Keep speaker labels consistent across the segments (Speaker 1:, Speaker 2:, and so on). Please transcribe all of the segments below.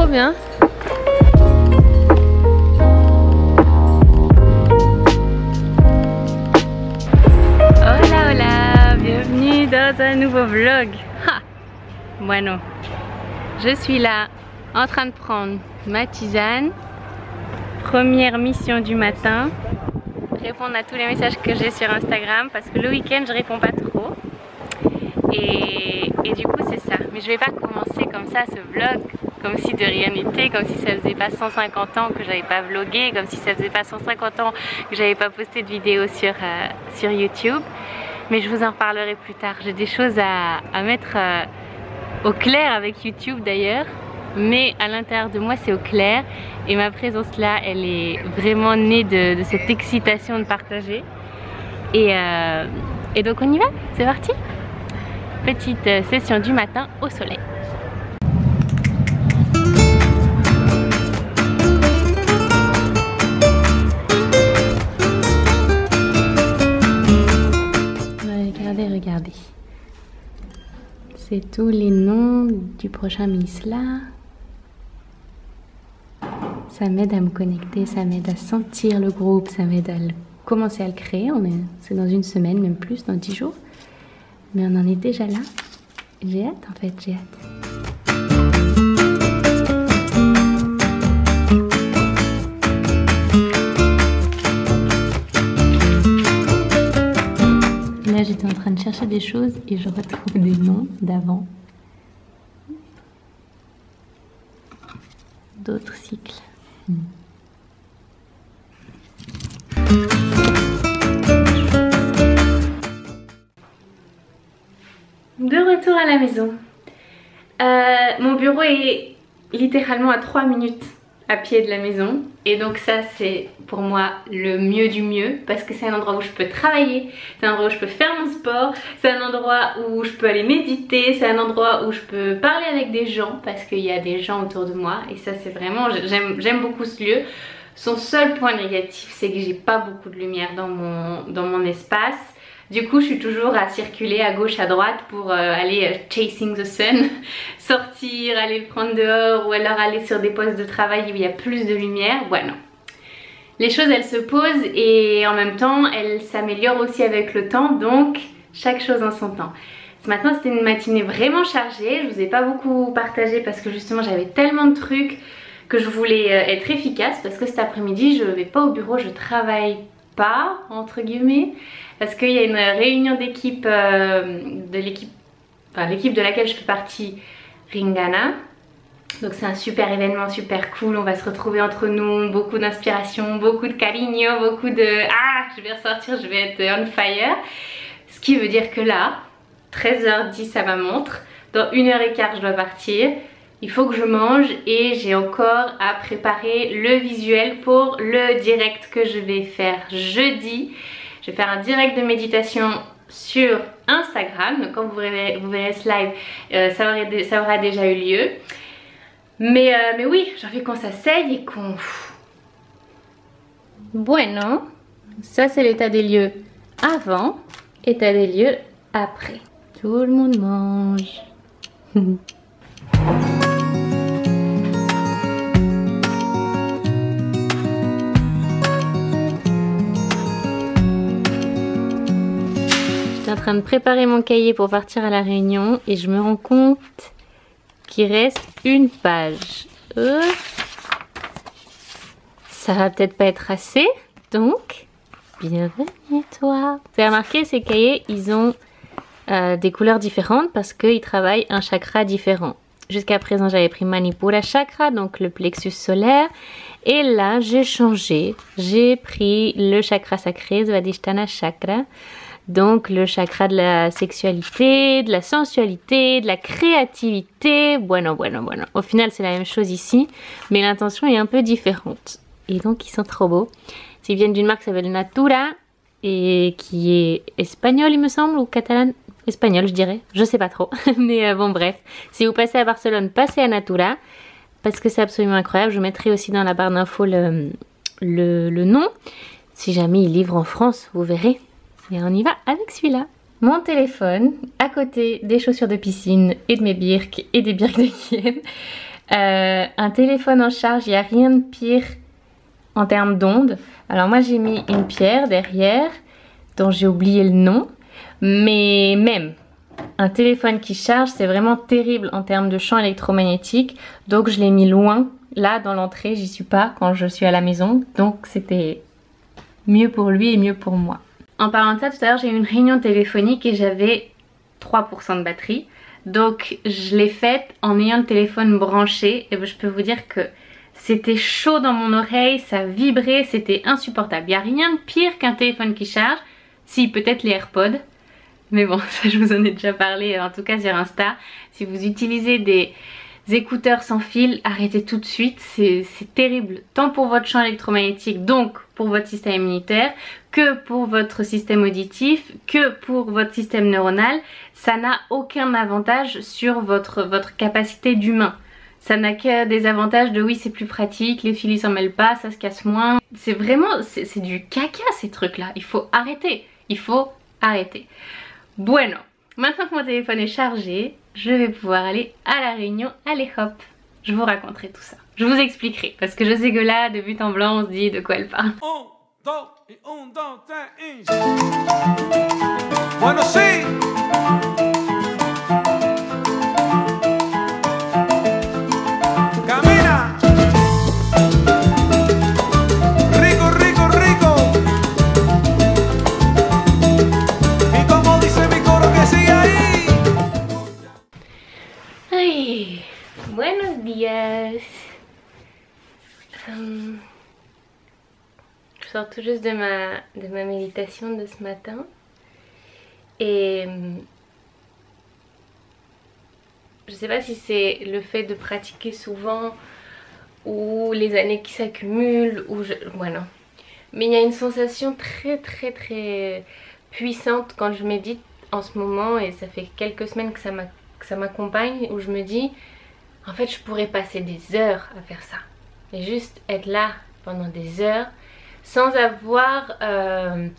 Speaker 1: bien. Hola, hola, bienvenue dans un nouveau vlog. Ha! Bueno, je suis là en train de prendre ma tisane. Première mission du matin, répondre à tous les messages que j'ai sur Instagram parce que le week-end je réponds pas trop. Et du coup c'est ça. Mais je vais pas commencer comme ça ce vlog, comme si de rien n'était, comme si ça faisait pas 150 ans que j'avais pas vlogué, comme si ça faisait pas 150 ans que j'avais pas posté de vidéo sur YouTube. Mais je vous en parlerai plus tard. J'ai des choses à mettre au clair avec YouTube d'ailleurs. Mais à l'intérieur de moi c'est au clair. Et ma présence là, elle est vraiment née de cette excitation de partager. Et donc on y va, c'est parti. Petite session du matin au soleil. Regardez. C'est tous les noms du prochain Miss là. Ça m'aide à me connecter, ça m'aide à sentir le groupe, ça m'aide à commencer à le créer. C'est dans une semaine, même plus, dans 10 jours. Mais on en est déjà là. J'ai hâte en fait, j'ai hâte. Là j'étais en train de chercher des choses et je retrouve des noms d'avant. D'autres cycles. De retour à la maison. Mon bureau est littéralement à 3 minutes à pied de la maison. Et donc ça c'est pour moi le mieux du mieux. Parce que c'est un endroit où je peux travailler. C'est un endroit où je peux faire mon sport. C'est un endroit où je peux aller méditer. C'est un endroit où je peux parler avec des gens. Parce qu'il y a des gens autour de moi. Et ça c'est vraiment... J'aime beaucoup ce lieu. Son seul point négatif c'est que j'ai pas beaucoup de lumière dans mon espace. Du coup je suis toujours à circuler à gauche à droite pour aller chasing the sun, sortir, aller le prendre dehors ou alors aller sur des postes de travail où il y a plus de lumière. Bueno, les choses elles se posent et en même temps elles s'améliorent aussi avec le temps, donc chaque chose en son temps. Ce matin c'était une matinée vraiment chargée, je vous ai pas beaucoup partagé parce que justement j'avais tellement de trucs que je voulais être efficace parce que cet après-midi je vais pas au bureau, je travaille pas entre guillemets parce qu'il y a une réunion d'équipe l'équipe de laquelle je fais partie, Ringana. Donc c'est un super événement, super cool, on va se retrouver entre nous, beaucoup d'inspiration, beaucoup de cariño, beaucoup de ah je vais ressortir, je vais être on fire. Ce qui veut dire que là, 13h10 à ma montre, dans 1h15 je dois partir. Il faut que je mange et j'ai encore à préparer le visuel pour le direct que je vais faire jeudi. Je vais faire un direct de méditation sur Instagram. Donc quand vous verrez ce live, ça aura déjà eu lieu. Mais oui, j'ai envie qu'on s'asseye et qu'on... Bueno, ça c'est l'état des lieux avant, état des lieux après. Tout le monde mange. Je suis en train de préparer mon cahier pour partir à la réunion et je me rends compte qu'il reste une page. Ça va peut-être pas être assez, donc bienvenue toi. Vous avez remarqué, ces cahiers, ils ont des couleurs différentes parce qu'ils travaillent un chakra différent. Jusqu'à présent, j'avais pris Manipura Chakra, donc le plexus solaire. Et là, j'ai changé. J'ai pris le chakra sacré, Svadhisthana Chakra. Donc le chakra de la sexualité, de la sensualité, de la créativité. Bueno. Au final, c'est la même chose ici, mais l'intention est un peu différente. Et donc, ils sont trop beaux. Ils viennent d'une marque qui s'appelle Natura et qui est espagnole, il me semble, ou catalane. Espagnol je dirais, je sais pas trop, mais bon bref, si vous passez à Barcelone, passez à Natura, parce que c'est absolument incroyable. Je vous mettrai aussi dans la barre d'infos le nom, si jamais il livre en France, vous verrez. Et on y va avec celui-là. Mon téléphone, à côté des chaussures de piscine et de mes birks et des birks de Kiev. Un téléphone en charge, il n'y a rien de pire en termes d'ondes. Alors moi j'ai mis une pierre derrière dont j'ai oublié le nom, mais même un téléphone qui charge c'est vraiment terrible en termes de champ électromagnétique, donc je l'ai mis loin, là dans l'entrée, j'y suis pas quand je suis à la maison, donc c'était mieux pour lui et mieux pour moi. En parlant de ça, tout à l'heure j'ai eu une réunion téléphonique et j'avais 3% de batterie, donc je l'ai faite en ayant le téléphone branché et je peux vous dire que c'était chaud dans mon oreille, ça vibrait, c'était insupportable. Il n'y a rien de pire qu'un téléphone qui charge, si peut-être les AirPods, mais bon ça je vous en ai déjà parlé en tout cas sur Insta. Si vous utilisez des écouteurs sans fil, arrêtez tout de suite, c'est terrible tant pour votre champ électromagnétique, donc pour votre système immunitaire, que pour votre système auditif, que pour votre système neuronal. Ça n'a aucun avantage sur votre capacité d'humain. Ça n'a que des avantages de oui c'est plus pratique, les fils ils s'en mêlent pas, ça se casse moins. C'est vraiment, c'est du caca ces trucs là, il faut arrêter, il faut arrêter. Bueno, maintenant que mon téléphone est chargé, je vais pouvoir aller à la réunion, allez hop, je vous raconterai tout ça. Je vous expliquerai, parce que je sais que là, de but en blanc, on se dit de quoi elle parle.
Speaker 2: Bueno, sí.
Speaker 1: Buenos días. Je sors tout juste de ma méditation de ce matin et je sais pas si c'est le fait de pratiquer souvent ou les années qui s'accumulent ou voilà. Mais il y a une sensation très puissante quand je médite en ce moment et ça fait quelques semaines que ça m'accompagne, où je me dis en fait je pourrais passer des heures à faire ça et juste être là pendant des heures sans avoir dans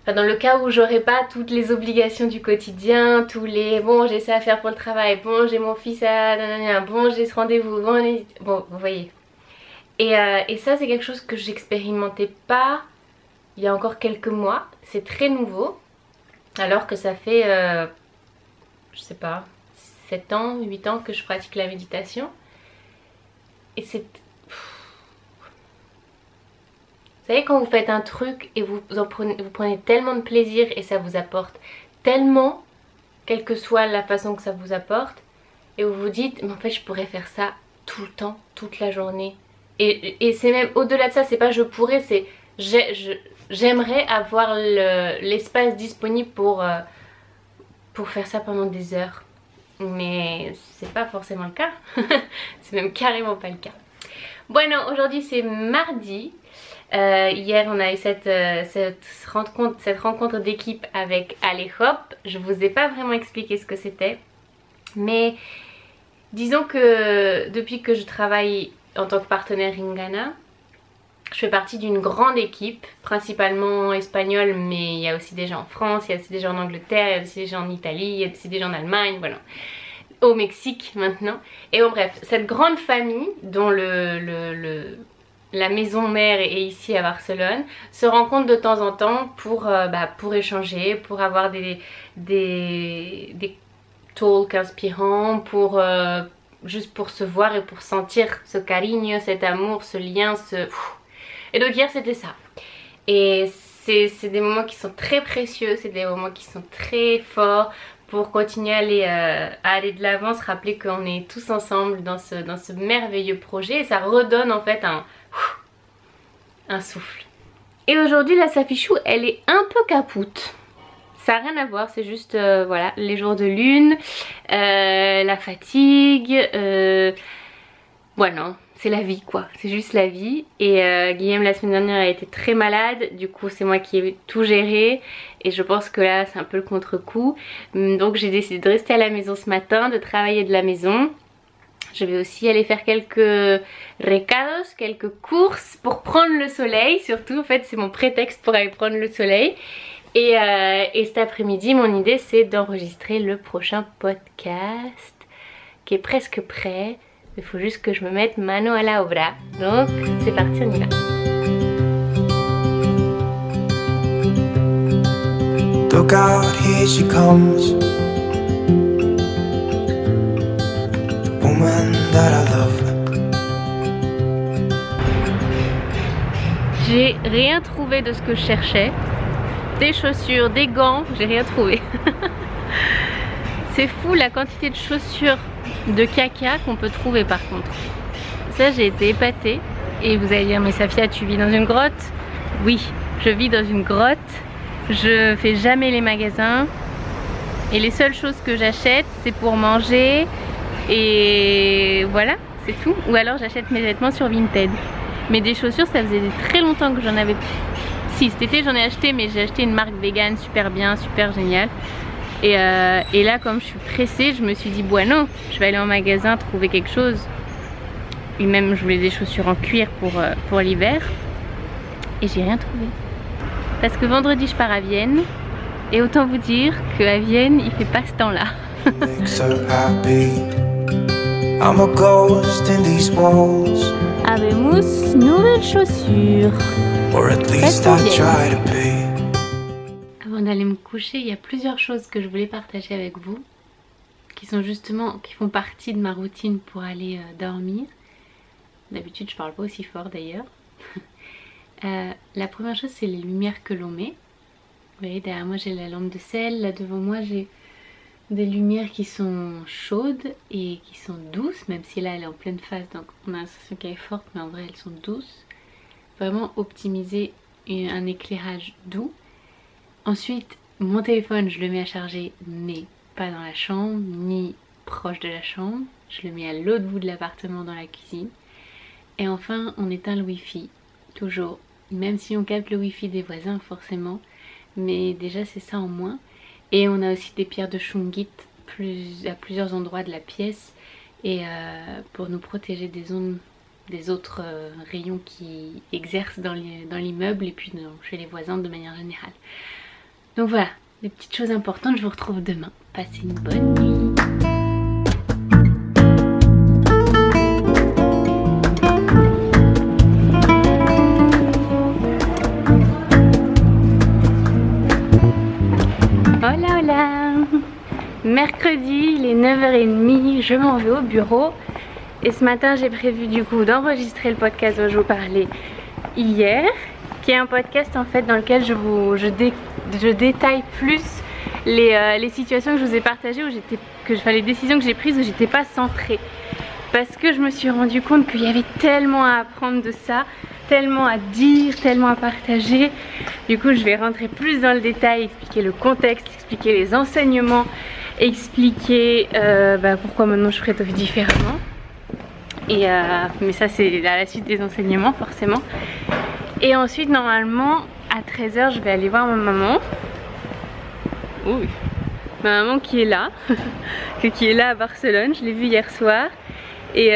Speaker 1: le cas où j'aurais pas toutes les obligations du quotidien, tous les bon j'ai ça à faire pour le travail, bon j'ai mon fils à bon j'ai ce rendez-vous, bon vous voyez. Et ça c'est quelque chose que j'expérimentais pas il y a encore quelques mois, c'est très nouveau alors que ça fait je sais pas 7 ans, 8 ans que je pratique la méditation. Et c'est... Vous savez quand vous faites un truc et vous prenez tellement de plaisir et ça vous apporte tellement, quelle que soit la façon que ça vous apporte, et vous vous dites mais en fait je pourrais faire ça tout le temps, toute la journée. Et c'est même au-delà de ça, c'est pas je pourrais, c'est j'aimerais avoir l'espace disponible pour faire ça pendant des heures. Mais c'est pas forcément le cas. C'est même carrément pas le cas. Bueno, aujourd'hui c'est mardi. Hier on a eu cette rencontre d'équipe avec Allez Hop. Je vous ai pas vraiment expliqué ce que c'était, mais disons que depuis que je travaille en tant que partenaire Ringana, je fais partie d'une grande équipe, principalement espagnole, mais il y a aussi des gens en France, il y a aussi des gens en Angleterre, il y a aussi des gens en Italie, il y a aussi des gens en Allemagne, voilà. Au Mexique maintenant. Et bon bref, cette grande famille dont la maison mère est ici à Barcelone se rencontre de temps en temps pour échanger, pour avoir des talks inspirants, juste pour se voir et pour sentir ce cariño, cet amour, ce lien, Et donc hier c'était ça. Et c'est des moments qui sont très précieux, c'est des moments qui sont très forts pour continuer à aller de l'avant, se rappeler qu'on est tous ensemble dans ce merveilleux projet et ça redonne en fait un souffle. Et aujourd'hui la Safichou elle est un peu capoute. Ça n'a rien à voir, c'est juste voilà, les jours de lune, la fatigue, voilà, c'est la vie quoi, c'est juste la vie. Et Guillaume la semaine dernière a été très malade, du coup c'est moi qui ai tout géré et je pense que là c'est un peu le contre-coup. Donc j'ai décidé de rester à la maison ce matin, de travailler de la maison. Je vais aussi aller faire quelques recados, quelques courses pour prendre le soleil, surtout en fait c'est mon prétexte pour aller prendre le soleil. Et cet après-midi mon idée c'est d'enregistrer le prochain podcast qui est presque prêt. Il faut juste que je me mette mano à la obra. Donc c'est parti, on y va.
Speaker 2: Look out, here she comes, the woman that I love.
Speaker 1: J'ai rien trouvé de ce que je cherchais. Des chaussures, des gants, j'ai rien trouvé. C'est fou la quantité de chaussures de caca qu'on peut trouver par contre. Ça, j'ai été épatée. Et vous allez dire, mais Safia, tu vis dans une grotte? Oui, je vis dans une grotte. Je fais jamais les magasins. Et les seules choses que j'achète, c'est pour manger. Et voilà, c'est tout. Ou alors j'achète mes vêtements sur Vinted. Mais des chaussures, ça faisait très longtemps que j'en avais. Si, cet été j'en ai acheté, mais j'ai acheté une marque vegan super bien, super géniale. Et là, comme je suis pressée, je me suis dit, bueno, je vais aller en magasin trouver quelque chose. Et même, je voulais des chaussures en cuir pour l'hiver. Et j'ai rien trouvé. Parce que vendredi, je pars à Vienne. Et autant vous dire qu'à Vienne, il fait pas ce temps-là. Habemos nouvelles chaussures. Avant d'aller me coucher, il y a plusieurs choses que je voulais partager avec vous, qui font partie de ma routine pour aller dormir. D'habitude, je parle pas aussi fort d'ailleurs. La première chose, c'est les lumières que l'on met. Vous voyez, derrière moi j'ai la lampe de sel, là devant moi j'ai des lumières qui sont chaudes et qui sont douces, même si là elle est en pleine phase, donc on a l'impression qu'elle est forte, mais en vrai elles sont douces. Vraiment optimiser un éclairage doux. Ensuite, mon téléphone, je le mets à charger, mais pas dans la chambre, ni proche de la chambre. Je le mets à l'autre bout de l'appartement, dans la cuisine. Et enfin, on éteint le wifi, toujours. Même si on capte le wifi des voisins, forcément. Mais déjà, c'est ça en moins. Et on a aussi des pierres de shungite à plusieurs endroits de la pièce. Et pour nous protéger des ondes, des autres rayons qui exercent dans l'immeuble et puis chez les voisins de manière générale. Donc voilà, des petites choses importantes. Je vous retrouve demain. Passez une bonne nuit. Hola hola. Mercredi, il est 9h30, je m'en vais au bureau. Et ce matin, j'ai prévu du coup d'enregistrer le podcast dont je vous parlais hier, qui est un podcast en fait dans lequel je détaille plus les situations que je vous ai partagées, les décisions que j'ai prises où j'étais pas centrée. Parce que je me suis rendu compte qu'il y avait tellement à apprendre de ça, tellement à dire, tellement à partager. Du coup, je vais rentrer plus dans le détail, expliquer le contexte, expliquer les enseignements, expliquer pourquoi maintenant je ferai différemment. Mais ça c'est à la suite des enseignements forcément. Et ensuite normalement à 13h je vais aller voir ma maman. Oui, ma maman qui est là, qui est là à Barcelone, je l'ai vue hier soir. Et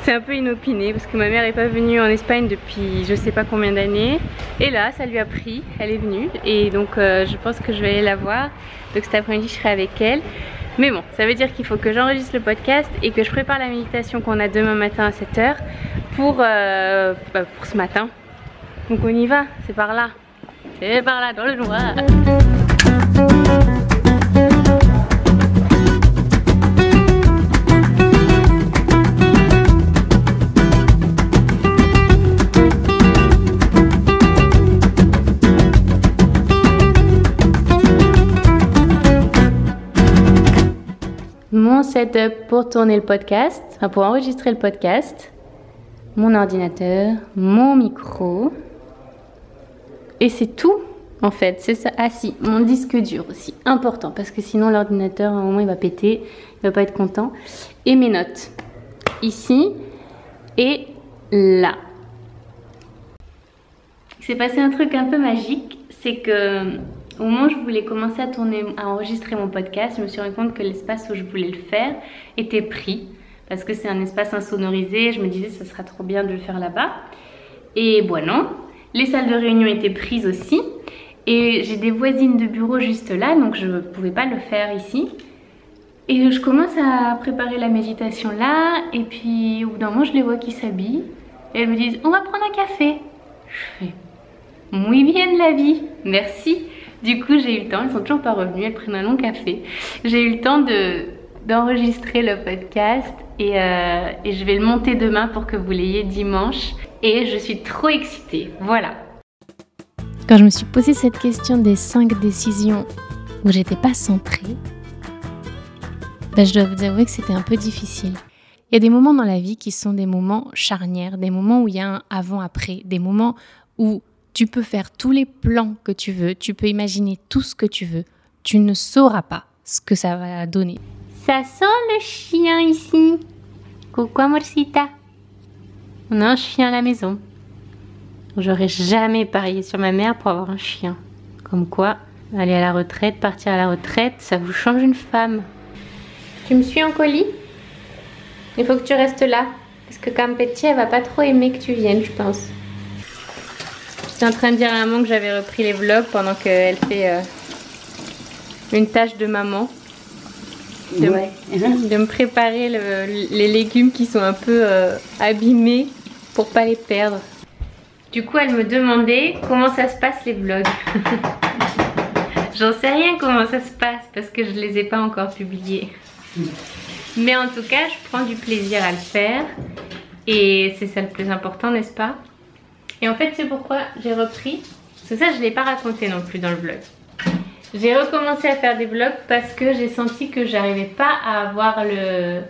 Speaker 1: c'est un peu inopiné parce que ma mère n'est pas venue en Espagne depuis je sais pas combien d'années. Et là ça lui a pris, elle est venue. Et donc je pense que je vais aller la voir. Donc cet après-midi je serai avec elle. Mais bon, ça veut dire qu'il faut que j'enregistre le podcast et que je prépare la méditation qu'on a demain matin à 7h pour ce matin. Donc on y va, c'est par là. C'est par là, dans le noir. Mon setup pour tourner le podcast, enfin pour enregistrer le podcast, mon ordinateur, mon micro, et c'est tout en fait, c'est ça. Ah si, mon disque dur aussi, important, parce que sinon l'ordinateur à un moment il va péter, il va pas être content, et mes notes, ici et là. Il s'est passé un truc un peu magique, c'est que au moment où je voulais commencer à enregistrer mon podcast, je me suis rendu compte que l'espace où je voulais le faire était pris. Parce que c'est un espace insonorisé, je me disais ça sera trop bien de le faire là-bas. Et bon, les salles de réunion étaient prises aussi. Et j'ai des voisines de bureau juste là, donc je ne pouvais pas le faire ici. Et je commence à préparer la méditation là, et puis au bout d'un moment je les vois qui s'habillent, et elles me disent on va prendre un café. Je fais muy bien la vie, merci. Du coup j'ai eu le temps, elles sont toujours pas revenues, elles prennent un long café. J'ai eu le temps d'enregistrer le podcast et je vais le monter demain pour que vous l'ayez dimanche. Et je suis trop excitée, voilà.
Speaker 3: Quand je me suis posé cette question des 5 décisions où j'étais pas centrée, je dois vous avouer que c'était un peu difficile. Il y a des moments dans la vie qui sont des moments charnières, des moments où il y a un avant-après, des moments où tu peux faire tous les plans que tu veux, tu peux imaginer tout ce que tu veux, tu ne sauras pas ce que ça va donner.
Speaker 1: Ça sent le chien ici. Coucou amorcita. On a un chien à la maison. J'aurais jamais parié sur ma mère pour avoir un chien. Comme quoi, aller à la retraite, partir à la retraite, ça vous change une femme. Tu me suis en colis? Il faut que tu restes là. Parce que Campeche, elle va pas trop aimer que tu viennes, je pense. J'étais en train de dire à maman que j'avais repris les vlogs pendant qu'elle fait une tâche de maman. De me préparer les légumes qui sont un peu abîmés pour pas les perdre. Du coup, elle me demandait comment ça se passe les vlogs. J'en sais rien comment ça se passe parce que je les ai pas encore publiés. Mais en tout cas, je prends du plaisir à le faire et c'est ça le plus important, n'est-ce pas? Et en fait, c'est pourquoi j'ai repris. C'est ça, je l'ai pas raconté non plus dans le vlog. J'ai recommencé à faire des vlogs parce que j'ai senti que j'arrivais pas à avoir le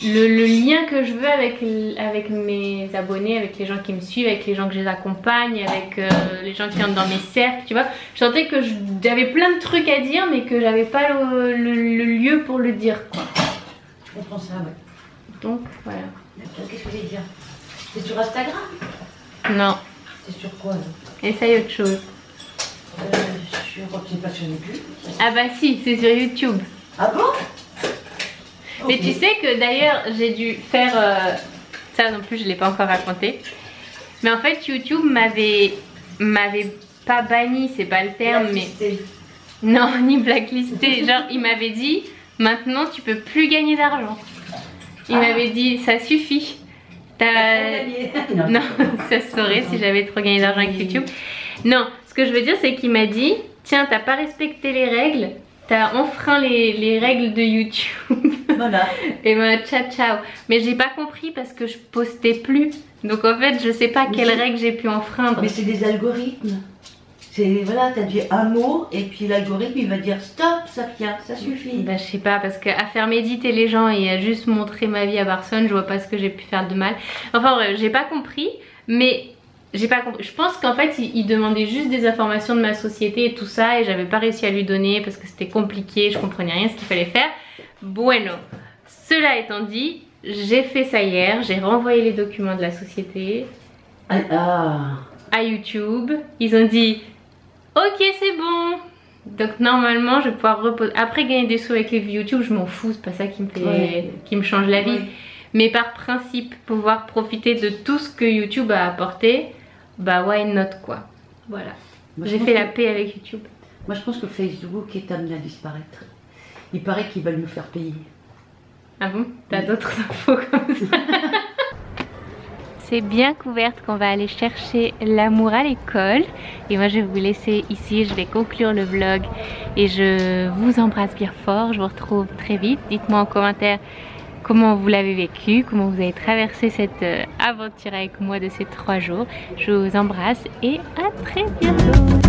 Speaker 1: lien que je veux avec mes abonnés, avec les gens qui me suivent, avec les gens que je les accompagne, avec les gens qui entrent dans mes cercles, tu vois. Je sentais que j'avais plein de trucs à dire mais que j'avais pas le lieu pour le dire, quoi.
Speaker 4: Je comprends ça, ouais.
Speaker 1: Donc, voilà.
Speaker 4: Qu'est-ce que je vais dire? C'est sur Instagram?
Speaker 1: Non.
Speaker 4: C'est sur quoi, là?
Speaker 1: Essaye autre chose.
Speaker 4: J'ai pas sur YouTube.
Speaker 1: Ah bah si, c'est sur YouTube.
Speaker 4: Ah bon?
Speaker 1: Mais tu sais que d'ailleurs j'ai dû faire ça non plus, je l'ai pas encore raconté. Mais en fait YouTube m'avait pas banni, c'est pas le terme, mais non, ni blacklisté. Genre il m'avait dit maintenant tu peux plus gagner d'argent. Il m'avait dit ça suffit. Non, ça se saurait si j'avais trop gagné d'argent avec YouTube. Non, ce que je veux dire c'est qu'il m'a dit tiens, t'as pas respecté les règles. T'as enfreint les règles de YouTube. Voilà. Et ben ciao ciao. Mais j'ai pas compris parce que je postais plus. Donc en fait je sais pas quelles règles j'ai pu enfreindre.
Speaker 4: Mais c'est des algorithmes. C'est voilà, t'as dit un mot et puis l'algorithme il va dire stop, Safia, ça suffit.
Speaker 1: Bah je sais pas parce qu'à faire méditer les gens et à juste montrer ma vie à Barcelone, je vois pas ce que j'ai pu faire de mal. Enfin bref, j'ai pas compris, mais j'ai pas compris. Je pense qu'en fait il demandait juste des informations de ma société et tout ça et j'avais pas réussi à lui donner parce que c'était compliqué, je comprenais rien ce qu'il fallait faire. Bueno, cela étant dit, j'ai fait ça hier, j'ai renvoyé les documents de la société à YouTube. Ils ont dit ok c'est bon. Donc normalement je vais pouvoir reposer. Après gagner des sous avec les vues YouTube, je m'en fous, c'est pas ça qui me fait, qui me change la vie. Mais par principe, pouvoir profiter de tout ce que YouTube a apporté, bah why not quoi. Voilà. J'ai fait la paix avec YouTube.
Speaker 4: Moi je pense que Facebook est amené à disparaître. Il paraît qu'ils veulent nous faire payer.
Speaker 1: Ah bon? T'as d'autres infos comme ça? C'est bien couverte qu'on va aller chercher l'amour à l'école. Et moi je vais vous laisser ici, je vais conclure le vlog. Et je vous embrasse bien fort, je vous retrouve très vite. Dites-moi en commentaire comment vous l'avez vécu, comment vous avez traversé cette aventure avec moi de ces 3 jours. Je vous embrasse et à très bientôt.